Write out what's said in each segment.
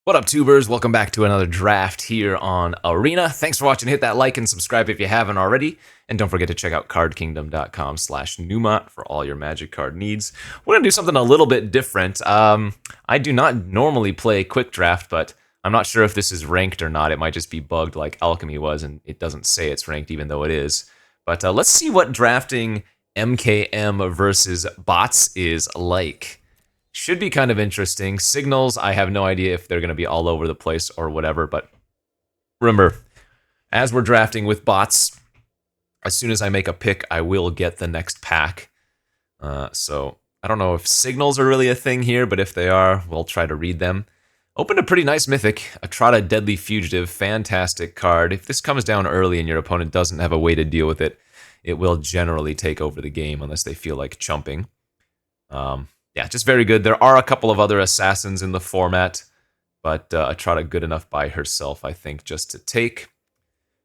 What up, tubers? Welcome back to another draft here on Arena. Thanks for watching. Hit that like and subscribe if you haven't already. And don't forget to check out cardkingdom.com/Numot for all your Magic card needs. We're going to do something a little bit different. I do not normally play Quick Draft, but I'm not sure if this is ranked or not. It might just be bugged like Alchemy was, and it doesn't say it's ranked even though it is. But let's see what drafting MKM versus bots is like. Should be kind of interesting. Signals, I have no idea if they're going to be all over the place or whatever, but remember, as we're drafting with bots, as soon as I make a pick, I will get the next pack. So I don't know if signals are really a thing here, but if they are, we'll try to read them. Opened a pretty nice mythic, Atrata Deadly Fugitive, fantastic card. If this comes down early and your opponent doesn't have a way to deal with it, it will generally take over the game unless they feel like chumping. Yeah, just very good. There are a couple of other assassins in the format, but Atrata good enough by herself, I think, just to take.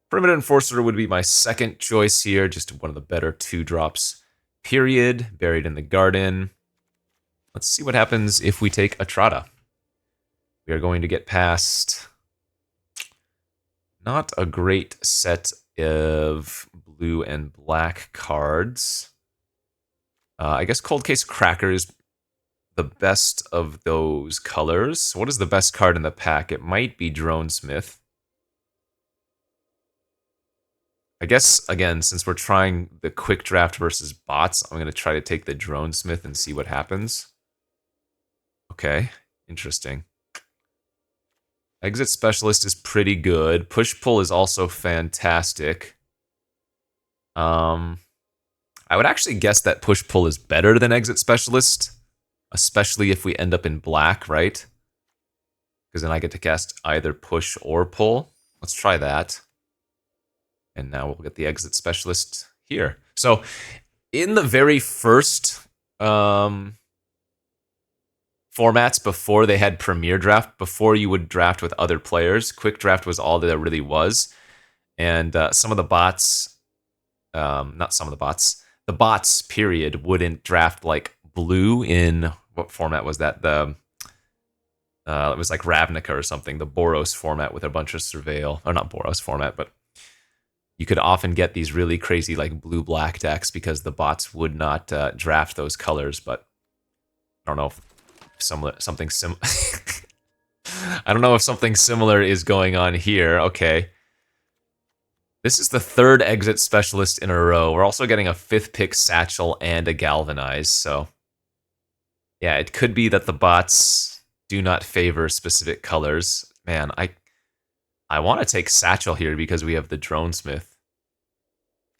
Perimeter Enforcer would be my second choice here, just one of the better 2-drops, period. Buried in the Garden. Let's see what happens if we take Atrata. We are going to get past not a great set of blue and black cards. I guess Cold Case Cracker is the best of those colors. What is the best card in the pack? It might be Dronesmith. I guess, again, since we're trying the quick draft versus bots, I'm going to try to take the Dronesmith and see what happens. Okay, interesting. Exit Specialist is pretty good. Push-Pull is also fantastic. I would actually guess that Push-Pull is better than Exit Specialist, especially if we end up in black, right? Because then I get to cast either Push or Pull. Let's try that. And now we'll get the Exit Specialist here. So, in the very first formats before they had Premier Draft, before you would draft with other players, Quick Draft was all there really was. And some of the bots, not some of the bots, the bots, period, wouldn't draft like blue in, what format was that? It was like Ravnica or something, the Boros format with a bunch of Surveil, or not Boros format, but you could often get these really crazy like blue-black decks because the bots would not draft those colors, but I don't know if something I don't know if something similar is going on here. Okay. This is the third Exit Specialist in a row. We're also getting a 5th pick Satchel and a Galvanize, so yeah, it could be that the bots do not favor specific colors. Man, I want to take Satchel here because we have the Dronesmith,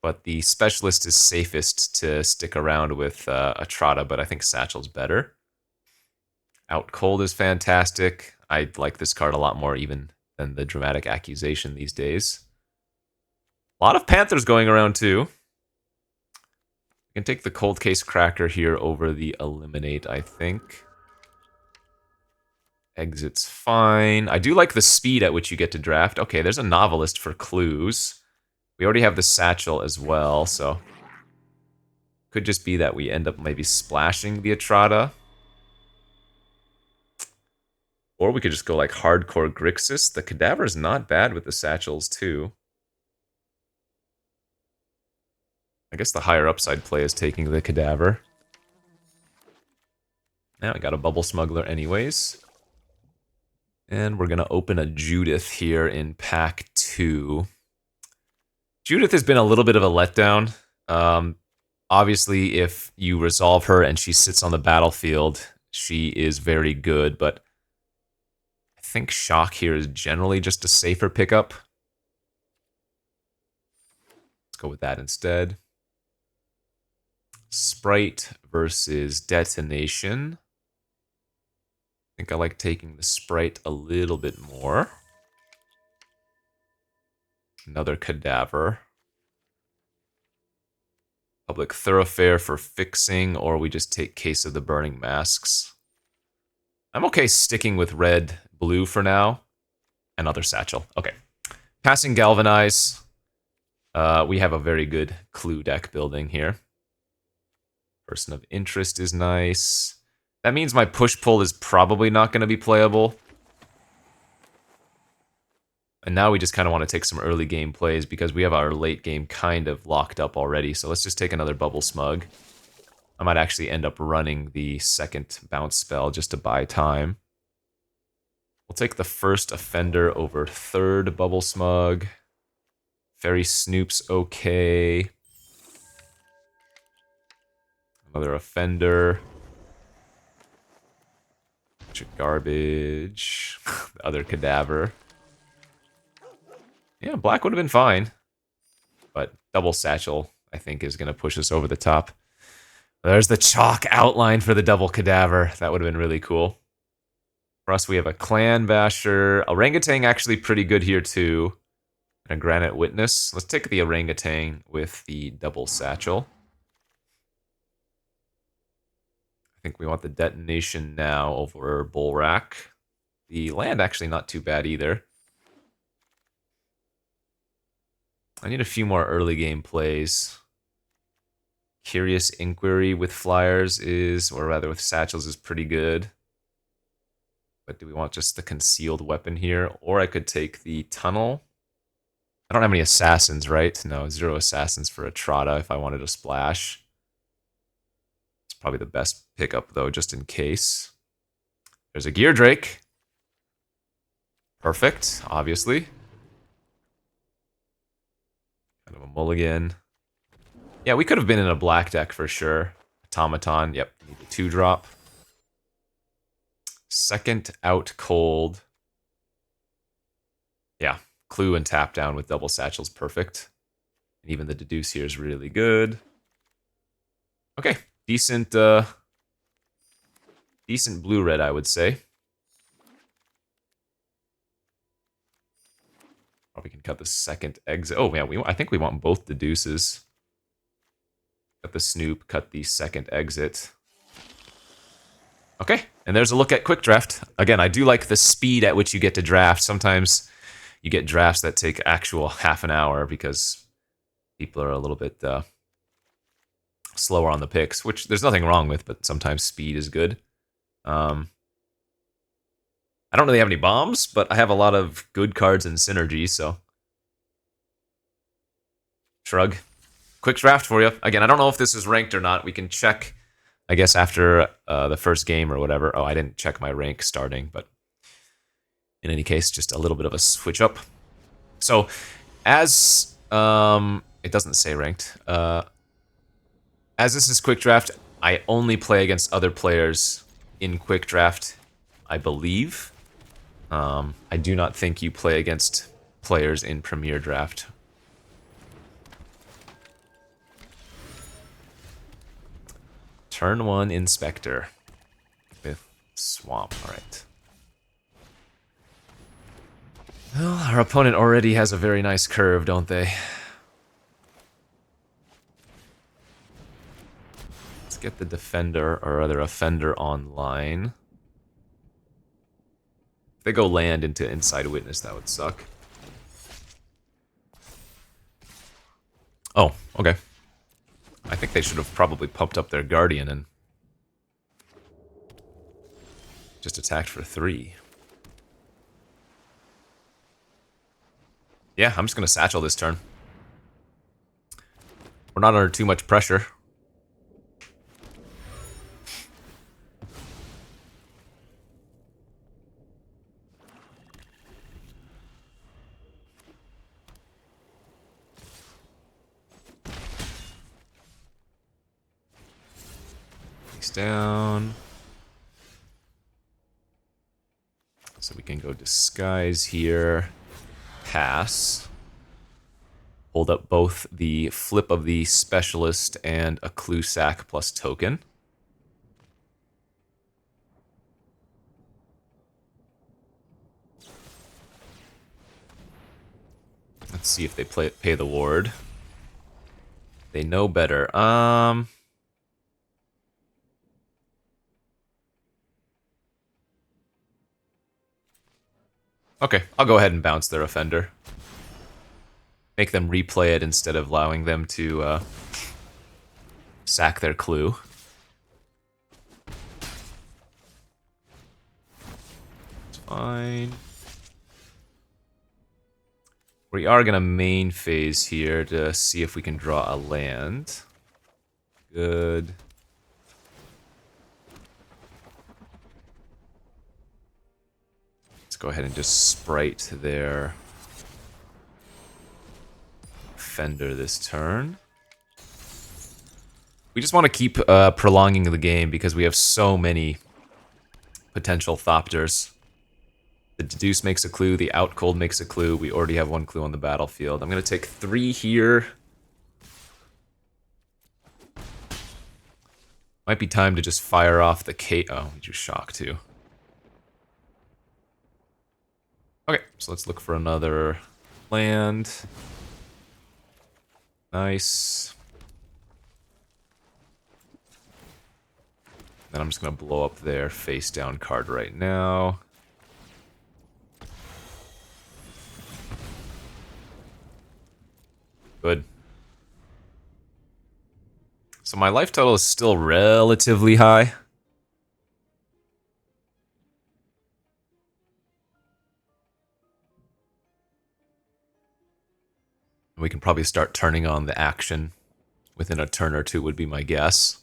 but the Specialist is safest to stick around with Atrata, but I think Satchel's better. Out Cold is fantastic. I like this card a lot more even than the Dramatic Accusation these days. A lot of Panthers going around too. We can take the Cold Case Cracker here over the Eliminate, I think. Exit's fine. I do like the speed at which you get to draft. Okay, there's a Novelist for clues. We already have the Satchel as well, so could just be that we end up maybe splashing the Atrata. Or we could just go like Hardcore Grixis. The Cadaver's not bad with the Satchels too. I guess the higher upside play is taking the Cadaver. Now I got a Bubble Smuggler anyways. And we're going to open a Judith here in pack 2. Judith has been a little bit of a letdown. Obviously, if you resolve her and she sits on the battlefield, she is very good, but I think Shock here is generally just a safer pickup. Let's go with that instead. Sprite versus Detonation. I think I like taking the Sprite a little bit more. Another Cadaver. Public Thoroughfare for fixing, or we just take Case of the Burning Masks. I'm okay sticking with red, blue for now. Another Satchel. Okay. Passing Galvanize. We have a very good clue deck building here. Person of Interest is nice. That means my push-pull is probably not going to be playable. And now we just kind of want to take some early game plays because we have our late game kind of locked up already. So let's just take another Bubble Smug. I might actually end up running the second bounce spell just to buy time. We'll take the first Offender over third Bubble Smug. Fairy Snoop's okay. Another Offender. Bunch of garbage. The other Cadaver. Yeah, black would have been fine. But double Satchel, I think, is going to push us over the top. There's the chalk outline for the double Cadaver. That would have been really cool. For us, we have a Clan Basher. Orangutan actually pretty good here, too. And a Granite Witness. Let's take the Orangutan with the double Satchel. I think we want the Detonation now over Bullrack. The land actually not too bad either. I need a few more early game plays. Curious Inquiry with Flyers is, or rather with Satchels, is pretty good. But do we want just the concealed weapon here? Or I could take the Tunnel. I don't have any assassins, right? No, 0 assassins for a Trotta if I wanted a splash. It's probably the best pickup, though, just in case. There's a Gear Drake. Perfect, obviously. Kind of a mulligan. Yeah, we could have been in a black deck for sure. Automaton, yep, need a 2-drop. Second out cold. Yeah, Clue and tap down with double Satchel's perfect. And even the deduce here is really good. Okay, decent blue-red, I would say. Probably can cut the second exit. Oh, yeah, I think we want both deduces. Cut the Snoop, cut the second exit. Okay, and there's a look at Quick Draft. Again, I do like the speed at which you get to draft. Sometimes you get drafts that take actual half an hour because people are a little bit slower on the picks, which there's nothing wrong with, but sometimes speed is good. I don't really have any bombs, but I have a lot of good cards and synergy, so... Shrug. Quick draft for you. Again, I don't know if this is ranked or not. We can check, I guess, after the first game or whatever. Oh, I didn't check my rank starting, but in any case, just a little bit of a switch up. So, as it doesn't say ranked. As this is quick draft, I only play against other players in quick draft, I believe. I do not think you play against players in Premier Draft. Turn 1 Inspector with Swamp. Alright. Well, our opponent already has a very nice curve, don't they? Let's get the Defender, or rather Offender, online. If they go land into Inside Witness, that would suck. Oh, okay. I think they should have probably pumped up their Guardian and just attacked for 3. Yeah, I'm just going to Satchel this turn. We're not under too much pressure. Down. So we can go Disguise here. Pass. Hold up both the flip of the Specialist and a Clue Sack plus token. Let's see if they pay the ward. They know better. Okay, I'll go ahead and bounce their Offender. Make them replay it instead of allowing them to sack their Clue. It's fine. We are going to main phase here to see if we can draw a land. Good. Let's go ahead and just sprite their Fender this turn. We just want to keep prolonging the game because we have so many potential Thopters. The Deduce makes a clue, the Out Cold makes a clue. We already have one clue on the battlefield. I'm going to take 3 here. Might be time to just fire off the K. Oh, we drew Shock too. Okay, so let's look for another land. Nice. Then I'm just going to blow up their face down card right now. Good. So my life total is still relatively high. We can probably start turning on the action within a turn or two would be my guess.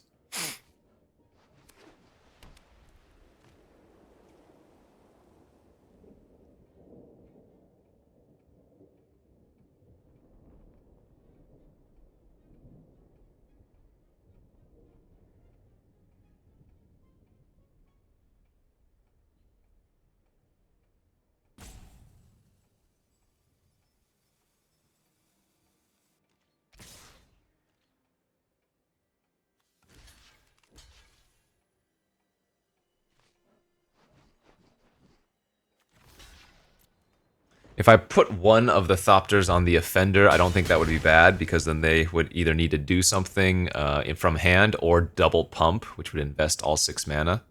If I put one of the Thopters on the Offender, I don't think that would be bad, because then they would either need to do something from hand or double pump, which would invest all 6 mana.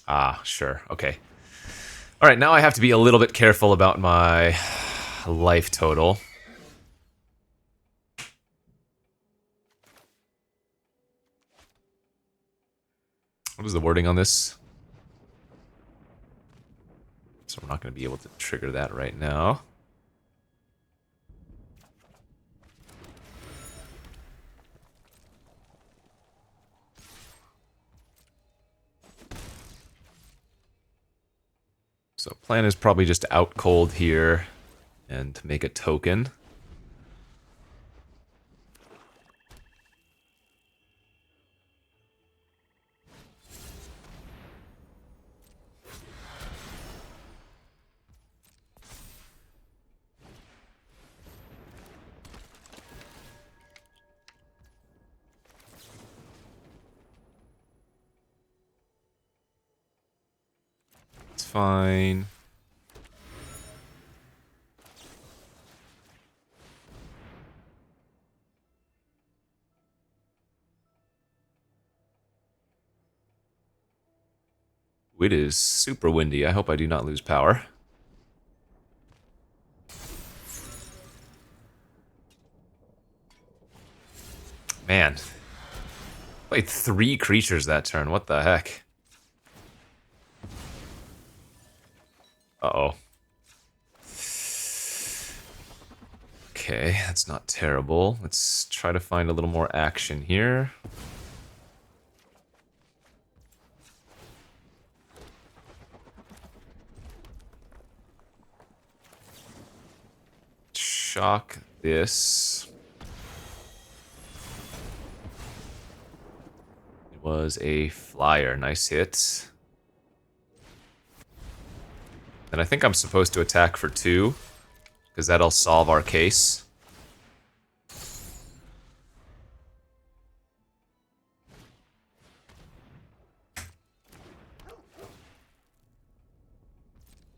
Ah, sure. Okay. Alright, now I have to be a little bit careful about my life total. What is the wording on this? So we're not going to be able to trigger that right now. So plan is probably just to out cold here and make a token. Fine. It is super windy. I hope I do not lose power. Man. Played 3 creatures that turn. What the heck? Uh-oh. Okay, that's not terrible. Let's try to find a little more action here. Shock this. It was a flyer. Nice hit. And I think I'm supposed to attack for 2, because that'll solve our case.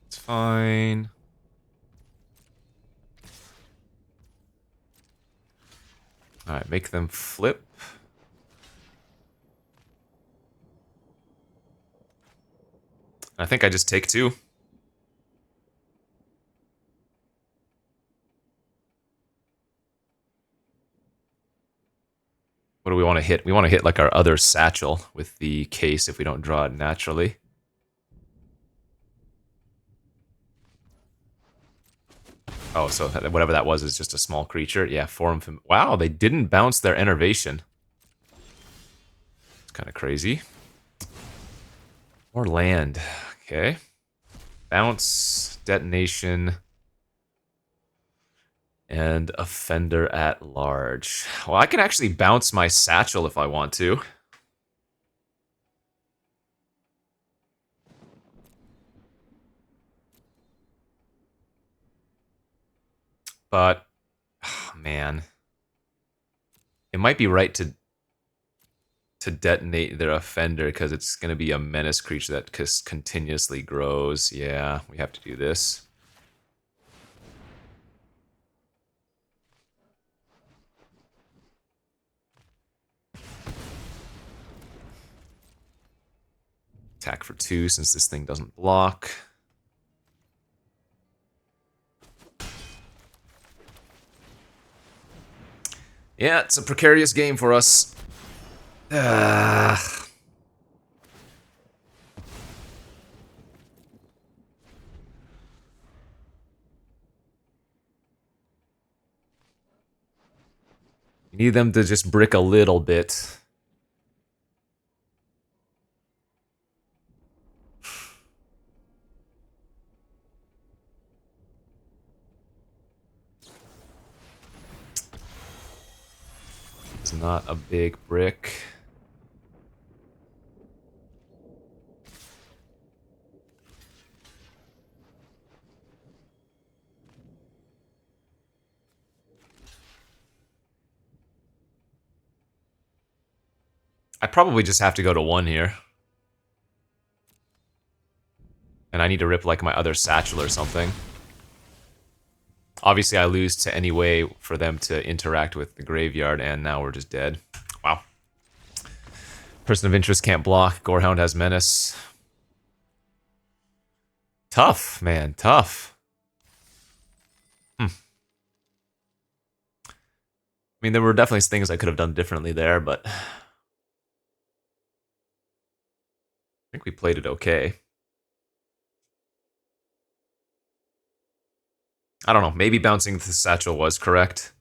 It's fine. Alright, make them flip. I think I just take 2. What do we want to hit? We want to hit like our other satchel with the case if we don't draw it naturally. Oh, so whatever that was is just a small creature. Yeah, Forum. Wow, they didn't bounce their Enervation. It's kind of crazy. More land. Okay. Bounce, Detonation, and Offender at Large. Well, I can actually bounce my Satchel if I want to. But, oh, man. It might be right to detonate their Offender because it's going to be a menace creature that continuously grows. Yeah, we have to do this. Attack for 2 since this thing doesn't block. Yeah, it's a precarious game for us. You need them to just brick a little bit. It's not a big brick. I probably just have to go to 1 here. And I need to rip like my other Satchel or something. Obviously I lose to any way for them to interact with the graveyard, and now we're just dead. Wow. Person of Interest can't block. Gorehound has Menace. Tough, man, tough. I mean, there were definitely things I could have done differently there, but I think we played it okay. I don't know, maybe bouncing the Satchel was correct.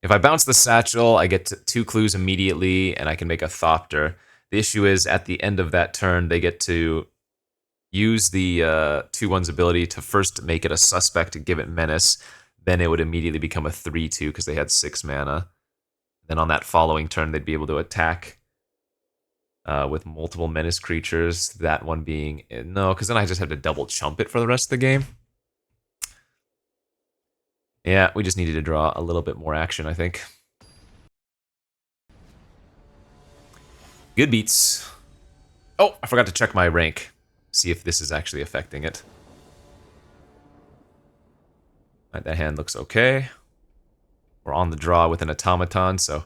If I bounce the Satchel, I get 2 clues immediately, and I can make a Thopter. The issue is, at the end of that turn, they get to use the 2/1's ability to first make it a suspect to give it Menace. Then it would immediately become a 3/2 because they had 6 mana. Then on that following turn, they'd be able to attack with multiple Menace creatures. That one being... No, because then I just have to double chump it for the rest of the game. Yeah, we just needed to draw a little bit more action, I think. Good beats. Oh, I forgot to check my rank. See if this is actually affecting it. Right, that hand looks okay. We're on the draw with an Automaton, so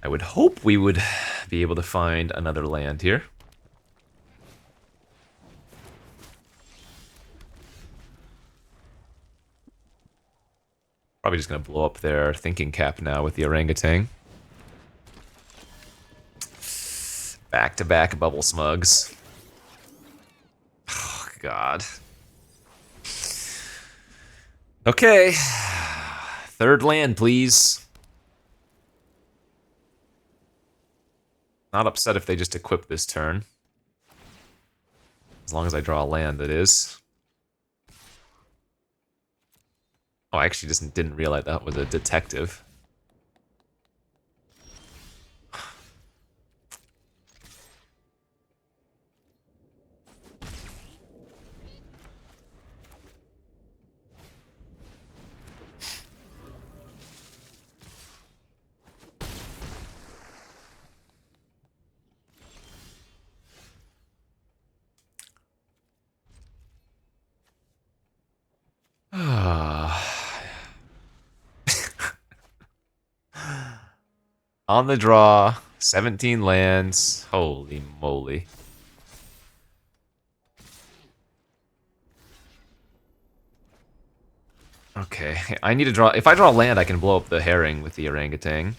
I would hope we would be able to find another land here. Probably just going to blow up their thinking cap now with the orangutan. Back-to-back bubble smugs. Oh, God. Okay. Third land, please. Not upset if they just equip this turn. As long as I draw a land, that is. Oh, I actually just didn't realize that was a detective. On the draw, 17 lands. Holy moly. Okay, I need to draw... If I draw land, I can blow up the herring with the orangutan.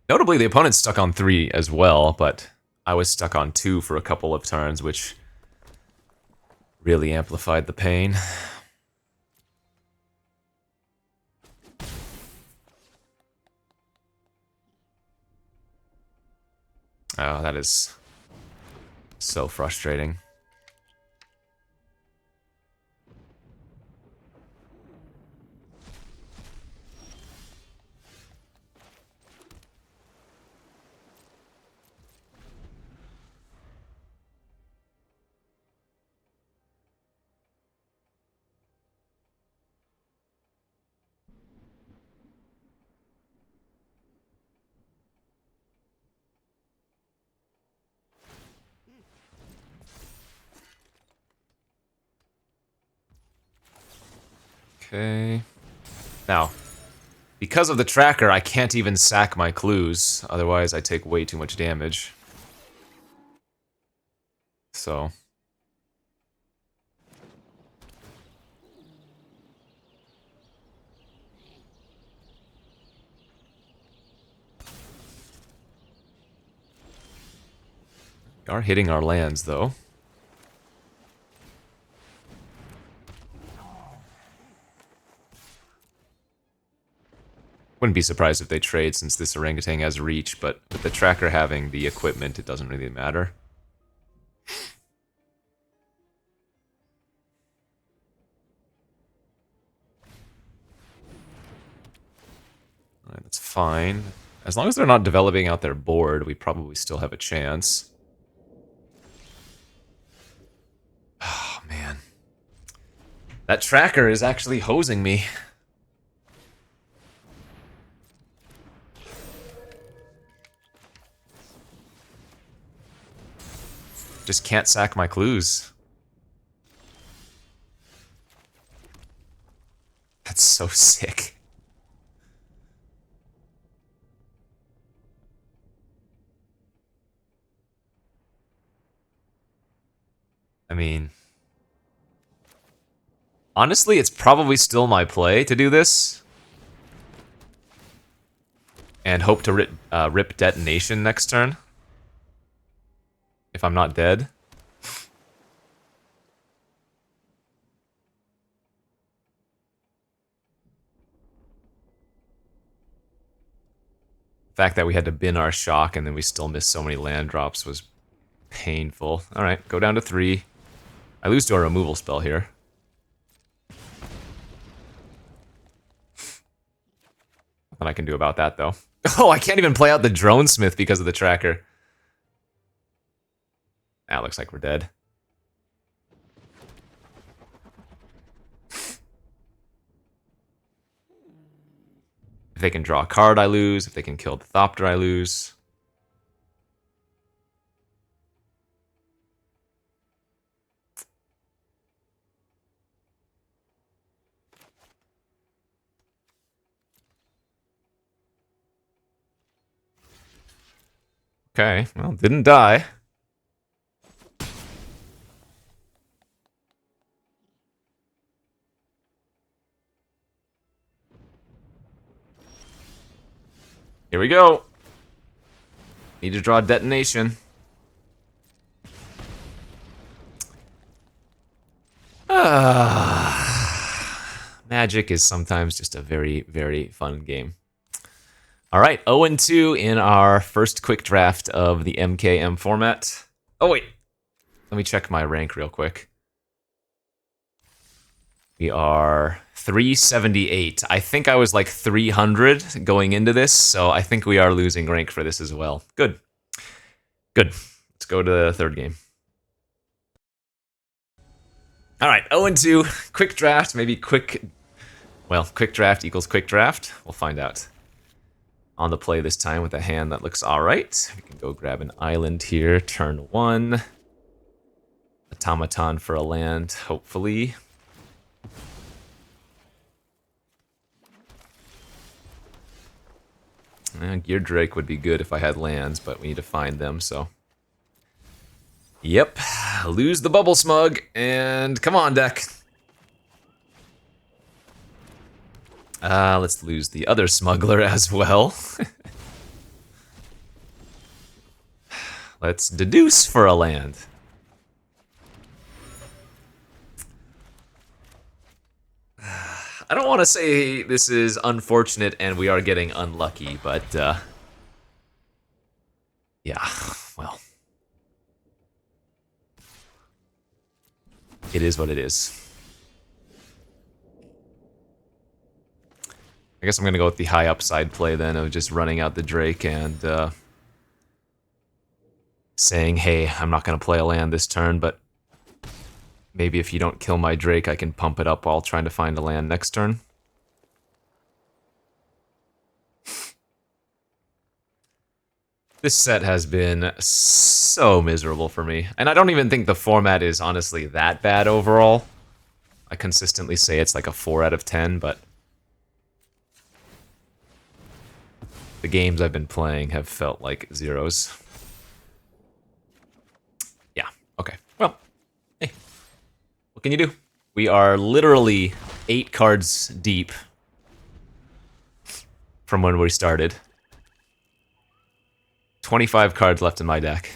Notably, the opponent's stuck on 3 as well, but I was stuck on 2 for a couple of turns, which really amplified the pain. Oh, that is so frustrating. Okay. Now, because of the tracker, I can't even sack my clues. Otherwise, I take way too much damage. So... we are hitting our lands, though. Wouldn't be surprised if they trade since this orangutan has reach, but with the tracker having the equipment, it doesn't really matter. Alright, that's fine. As long as they're not developing out their board, we probably still have a chance. Oh, man. That tracker is actually hosing me. Just can't sack my clues. That's so sick. I mean... honestly, it's probably still my play to do this. And hope to rip detonation next turn. If I'm not dead. The fact that we had to bin our shock and then we still missed so many land drops was painful. Alright, go down to 3. I lose to a removal spell here. Nothing I can do about that, though. Oh, I can't even play out the Drone Smith because of the tracker. That looks like we're dead. If they can draw a card, I lose. If they can kill the Thopter, I lose. Okay, well, didn't die. Here we go. Need to draw detonation. Magic is sometimes just a very, very fun game. All right, 0-2 in our first quick draft of the MKM format. Oh, wait. Let me check my rank real quick. We are 378. I think I was like 300 going into this, so I think we are losing rank for this as well. Good. Good. Let's go to the third game. All right, 0-2. Quick draft, maybe quick... well, quick draft equals quick draft. We'll find out. On the play this time with a hand that looks alright. We can go grab an island here, turn 1. Automaton for a land, hopefully. Gear Drake would be good if I had lands, but we need to find them, so... yep, lose the Bubble Smug, and come on, deck. Let's lose the other Smuggler as well. Let's deduce for a land. I don't want to say this is unfortunate and we are getting unlucky, but yeah, well, it is what it is. I guess I'm gonna go with the high upside play then of just running out the Drake and saying, hey, I'm not gonna play a land this turn, but maybe if you don't kill my Drake, I can pump it up while trying to find a land next turn. This set has been so miserable for me, and I don't even think the format is honestly that bad overall. I consistently say it's like a 4 out of 10, but the games I've been playing have felt like zeros. Yeah, okay. Well, hey, what can you do? We are literally 8 cards deep from when we started. 25 cards left in my deck.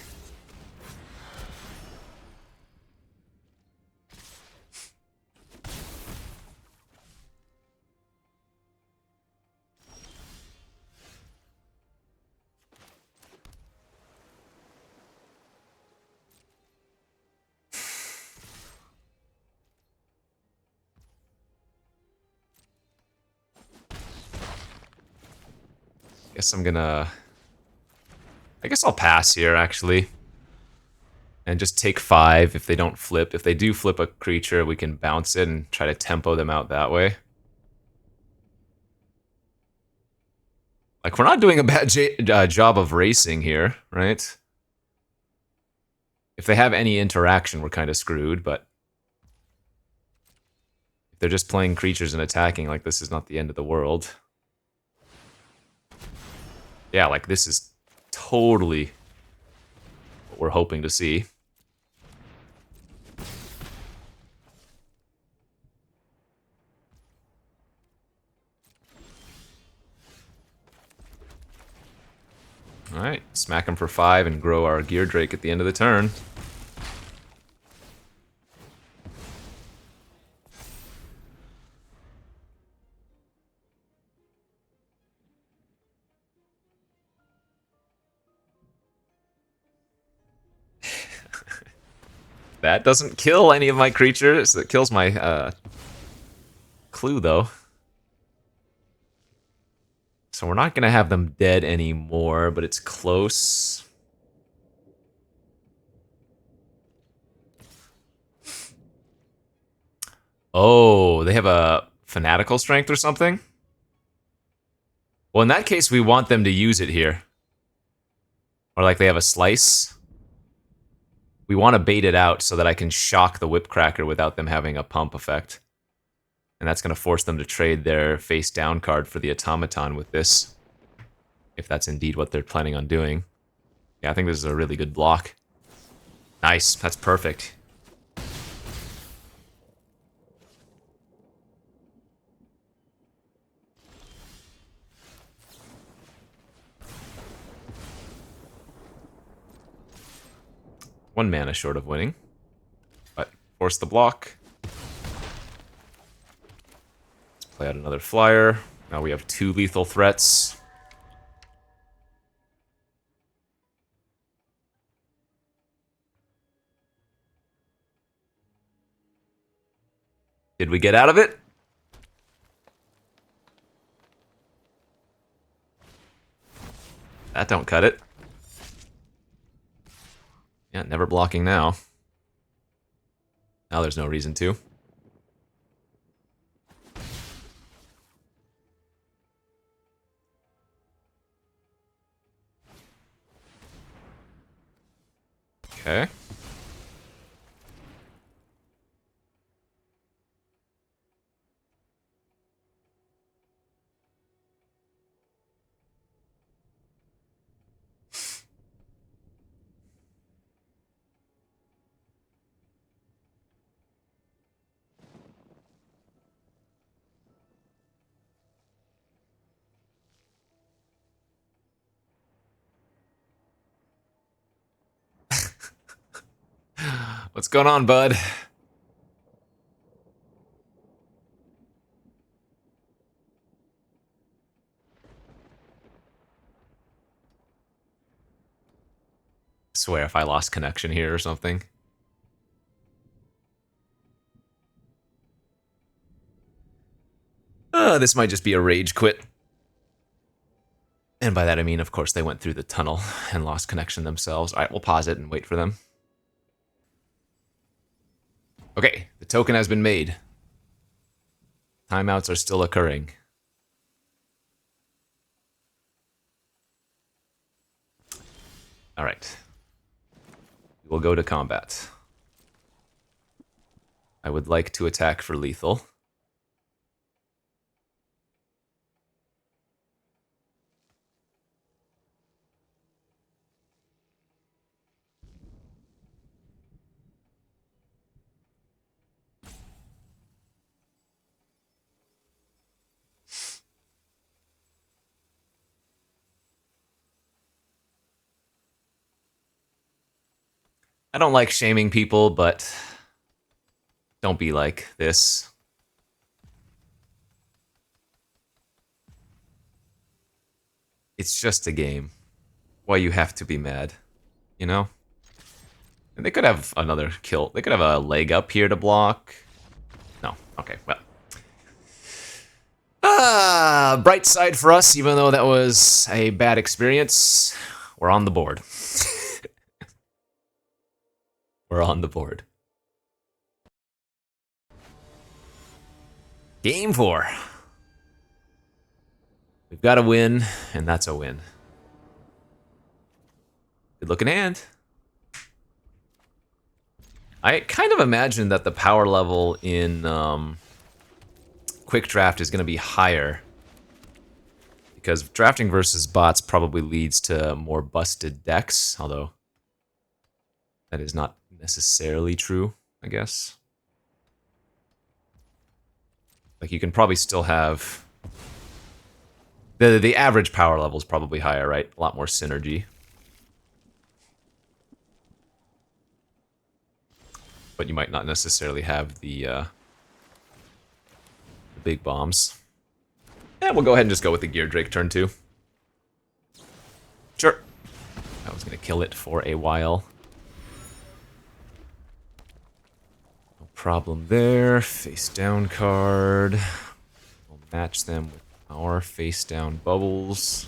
I guess I'll pass here, actually. And just take 5 if they don't flip. If they do flip a creature, we can bounce it and try to tempo them out that way. Like, we're not doing a bad job of racing here, right? If they have any interaction, we're kind of screwed, but if they're just playing creatures and attacking, like, this is not the end of the world. Yeah, like, this is totally what we're hoping to see. Alright, smack him for 5 and grow our Gear Drake at the end of the turn. That doesn't kill any of my creatures. That kills my clue, though. So we're not going to have them dead anymore, but it's close. Oh, they have a fanatical strength or something? Well, in that case, we want them to use it here. Or like they have a slice. We want to bait it out so that I can shock the Whipcracker without them having a pump effect. And that's going to force them to trade their face down card for the automaton with this. If that's indeed what they're planning on doing. Yeah, I think this is a really good block. Nice, that's perfect. One mana short of winning. But force the block. Let's play out another flyer. Now we have 2 lethal threats. Did we get out of it? That don't cut it. Yeah, never blocking now. Now there's no reason to. Okay. What's going on, bud? Swear if I lost connection here or something. This might just be a rage quit. And by that I mean, of course, they went through the tunnel and lost connection themselves. Alright, we'll pause it and wait for them. Okay, the token has been made. Timeouts are still occurring. Alright. We'll go to combat. I would like to attack for lethal. I don't like shaming people, but don't be like this. It's just a game. Why you have to be mad, you know? And they could have another kill. They could have a leg up here to block. No, okay, well. Bright side for us, even though that was a bad experience, we're on the board. We're on the board. Game 4. We've got to win, and that's a win. Good looking hand. I kind of imagine that the power level in Quick Draft is going to be higher. Because drafting versus bots probably leads to more busted decks, although that is not necessarily true, I guess. Like, you can probably still have... The average power level is probably higher, right? A lot more synergy. But you might not necessarily have the big bombs. Yeah, we'll go ahead and just go with the Gear Drake turn 2. Sure. I was going to kill it for a while. No problem there. Face down card. We'll match them with our face down bubbles.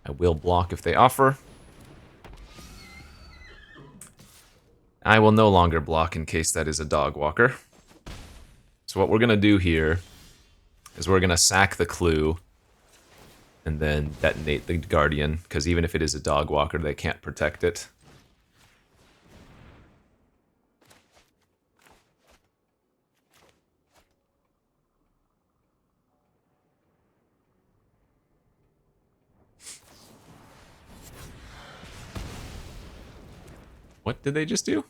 I will block if they offer. I will no longer block in case that is a dog walker. So what we're going to do here is we're going to sack the clue and then detonate the guardian, because even if it is a dog walker, they can't protect it. What did they just do?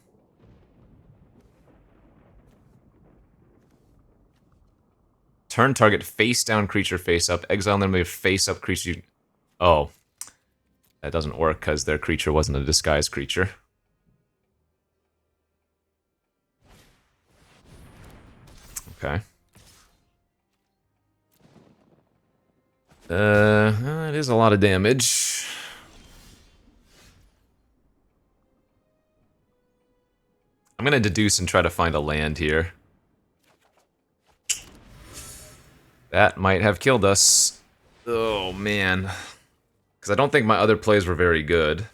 Turn target face down creature face up. Exile them with face up creature. Oh. That doesn't work because their creature wasn't a disguised creature. Okay. It is a lot of damage. I'm gonna deduce and try to find a land here. That might have killed us. Oh, man. Because I don't think my other plays were very good.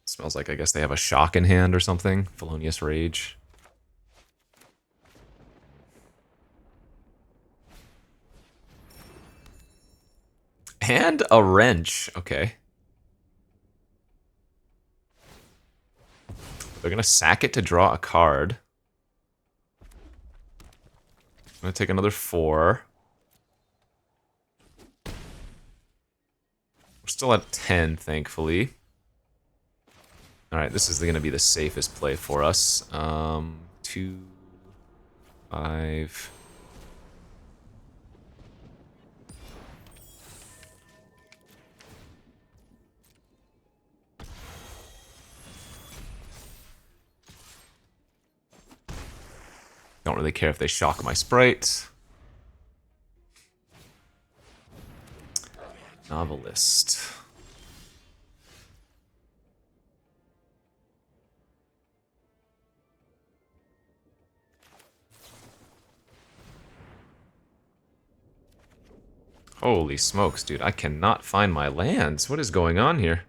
Smells like, I guess they have a shock in hand or something. Felonious Rage. And a wrench. Okay. They're going to sack it to draw a card. I'm going to take another 4. We're still at 10, thankfully. Alright, this is going to be the safest play for us. 2, 5... Don't really care if they shock my sprite. Novelist. Holy smokes, dude. I cannot find my lands. What is going on here?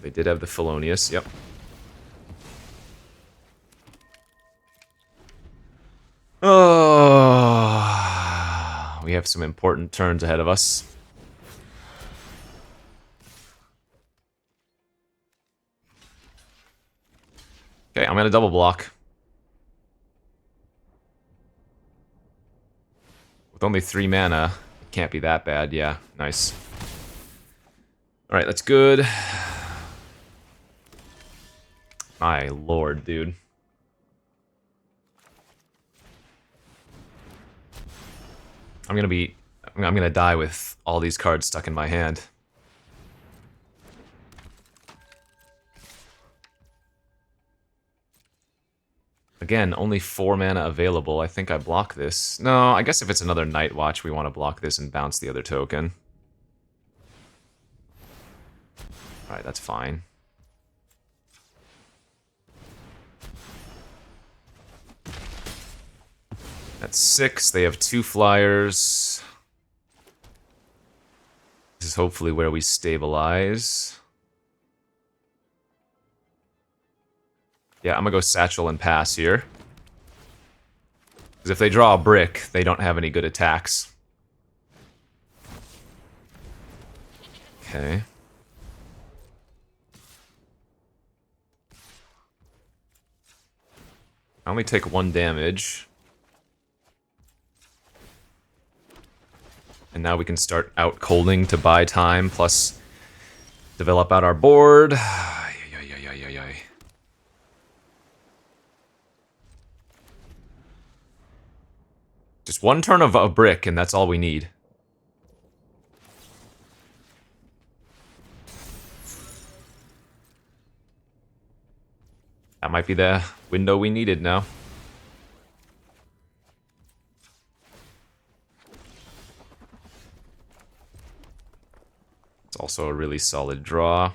They did have the Felonious, yep. Oh, we have some important turns ahead of us. Okay, I'm gonna double block. With only 3 mana, it can't be that bad. Yeah, nice. Alright, that's good. My lord, dude. I'm gonna die with all these cards stuck in my hand. Again, only 4 mana available. I think I block this. No, I guess if it's another Night Watch, we want to block this and bounce the other token. Alright, that's fine. That's 6. They have 2 flyers. This is hopefully where we stabilize. Yeah, I'm gonna go Satchel and pass here. Because if they draw a brick, they don't have any good attacks. Okay. I only take 1 damage. And now we can start out colding to buy time, plus develop out our board. Just 1 turn of a brick, and that's all we need. That might be the window we needed now. It's also a really solid draw.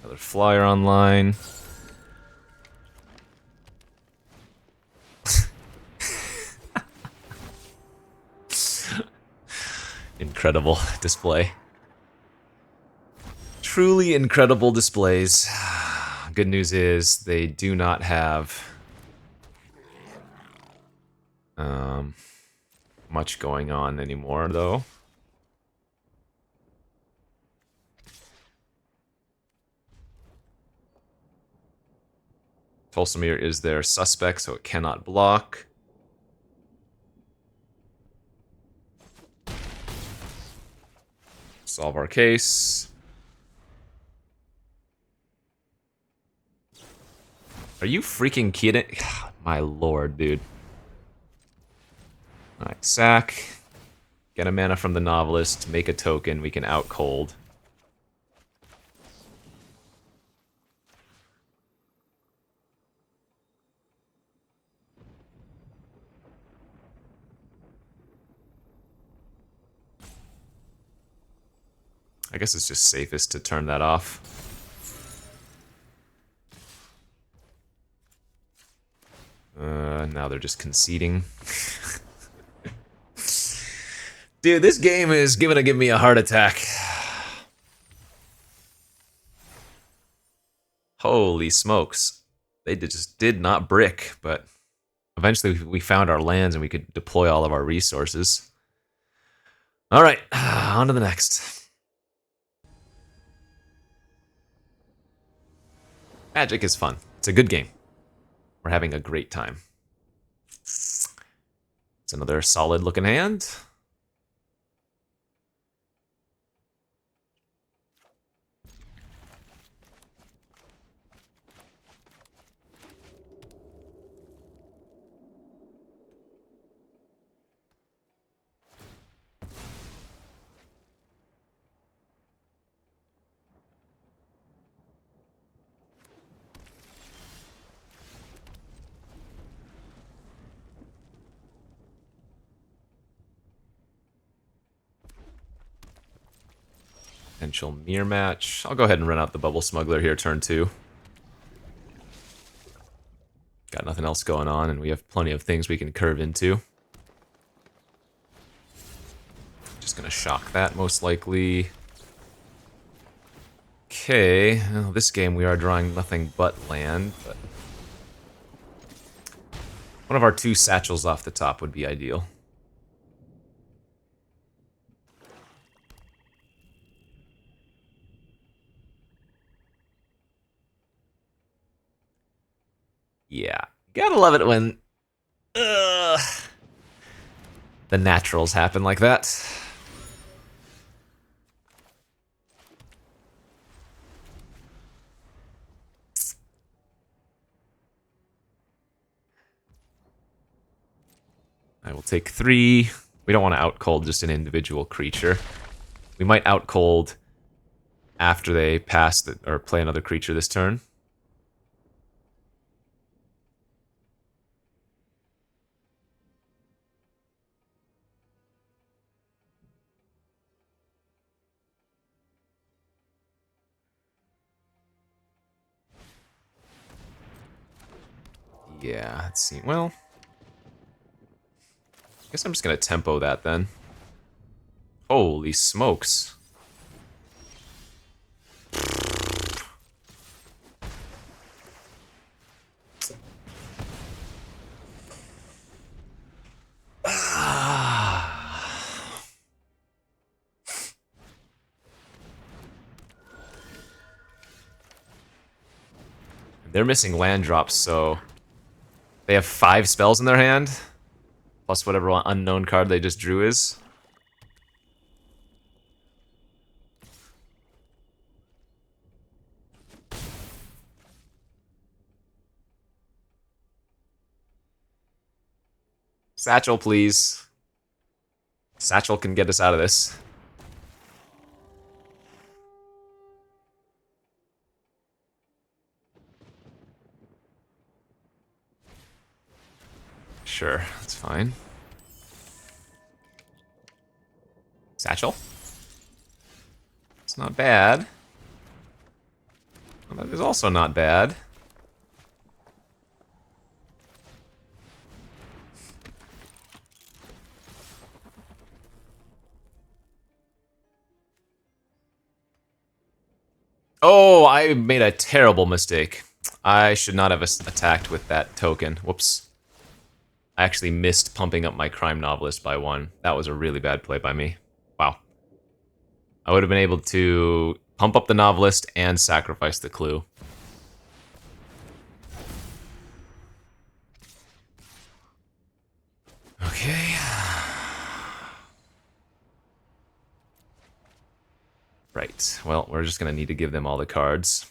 Another flyer online. Incredible display. Truly incredible displays. Good news is they do not have much going on anymore, though. Tolsimir is their suspect, so it cannot block. Solve our case. Are you freaking kidding? My lord, dude. Alright, sack. Get a mana from the Novelist, make a token, we can out cold. I guess it's just safest to turn that off. Now they're just conceding. Dude, this game is gonna give me a heart attack. Holy smokes. They just did not brick, but eventually we found our lands and we could deploy all of our resources. Alright, on to the next. Magic is fun. It's a good game. We're having a great time. It's another solid looking hand. Potential mirror match. I'll go ahead and run out the Bubble Smuggler here, turn 2. Got nothing else going on, and we have plenty of things we can curve into. Just gonna shock that, most likely. Okay, well, this game we are drawing nothing but land, but one of our 2 satchels off the top would be ideal. Yeah, gotta love it when the naturals happen like that. I will take 3. We don't want to out-cold just an individual creature. We might out-cold after they pass or play another creature this turn. Yeah, let's see. Well, I guess I'm just gonna tempo that then. Holy smokes. They're missing land drops, so they have 5 spells in their hand, plus whatever unknown card they just drew is. Satchel, please. Satchel can get us out of this. Sure, that's fine. Satchel? It's not bad. Well, that is also not bad. Oh, I made a terrible mistake. I should not have attacked with that token. Whoops. I actually missed pumping up my crime novelist by 1. That was a really bad play by me. Wow. I would have been able to pump up the novelist and sacrifice the clue. Okay. Right. Well, we're just gonna need to give them all the cards.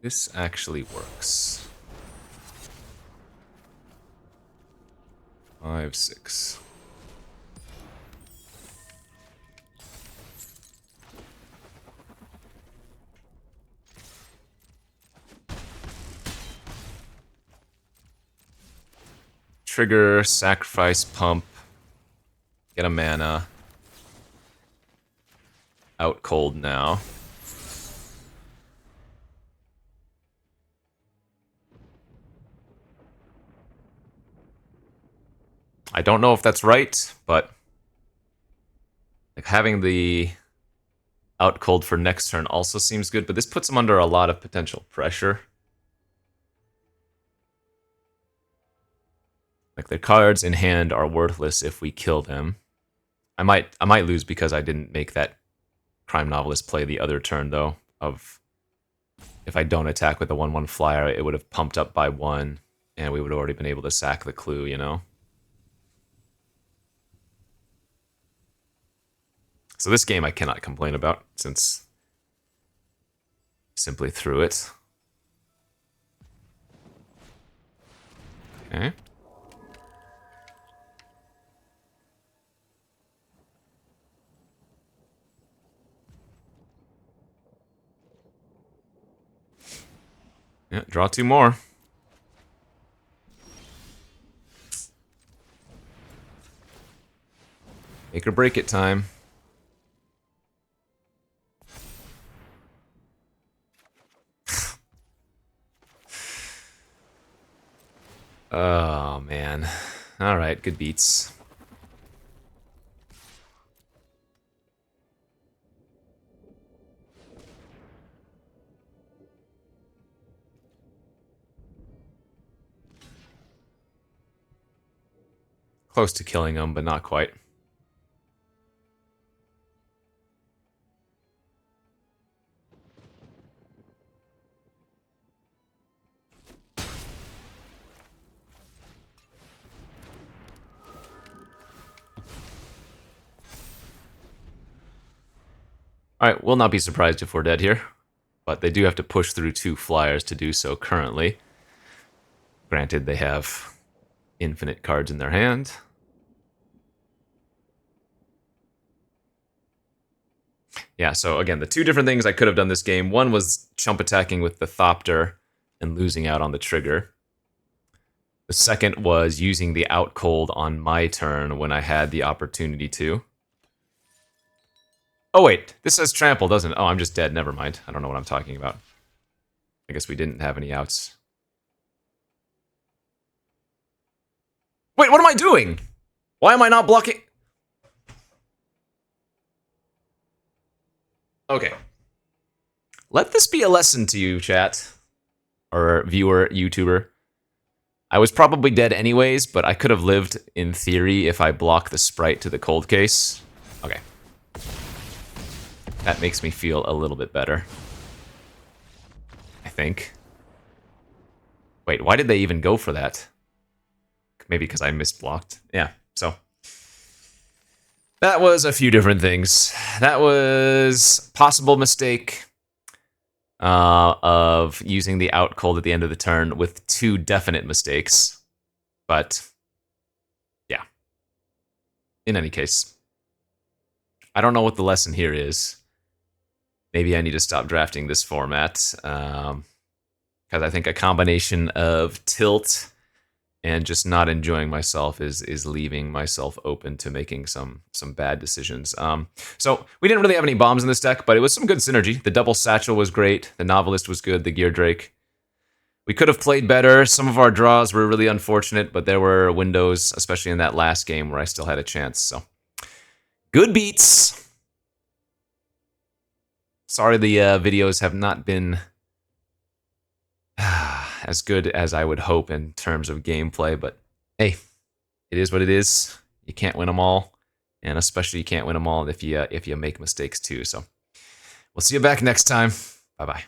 This actually works. 5, 6. Trigger, sacrifice, pump, get a mana. Out cold now. I don't know if that's right, but like having the out cold for next turn also seems good, but this puts them under a lot of potential pressure. Like their cards in hand are worthless if we kill them. I might lose because I didn't make that crime novelist play the other turn though. Of if I don't attack with the 1/1 flyer, it would have pumped up by 1, and we would have already been able to sack the clue, you know? So this game I cannot complain about, since I simply threw it. Okay. Yeah, draw 2 more. Make or break it time. Oh, man. Alright, good beats. Close to killing him, but not quite. Alright, we'll not be surprised if we're dead here. But they do have to push through 2 flyers to do so currently. Granted, they have infinite cards in their hand. Yeah, so again, the 2 different things I could have done this game. One was chump attacking with the Thopter and losing out on the trigger. The second was using the out cold on my turn when I had the opportunity to. Oh wait, this says trample, doesn't it? Oh, I'm just dead, never mind. I don't know what I'm talking about. I guess we didn't have any outs. Wait, what am I doing? Why am I not blocking? Okay. Let this be a lesson to you, chat. Or viewer, YouTuber. I was probably dead anyways, but I could have lived, in theory, if I block the sprite to the cold case. Okay. That makes me feel a little bit better. I think. Wait, why did they even go for that? Maybe because I misblocked. Yeah, so. That was a few different things. That was possible mistake of using the out cold at the end of the turn with 2 definite mistakes. But, yeah. In any case, I don't know what the lesson here is. Maybe I need to stop drafting this format. Because I think a combination of tilt and just not enjoying myself is leaving myself open to making some bad decisions. So we didn't really have any bombs in this deck, but it was some good synergy. The double satchel was great. The novelist was good. The gear drake. We could have played better. Some of our draws were really unfortunate, but there were windows, especially in that last game, where I still had a chance. So good beats. Sorry the videos have not been as good as I would hope in terms of gameplay, but hey, it is what it is. You can't win them all, and especially you can't win them all if you make mistakes too. So we'll see you back next time. Bye-bye.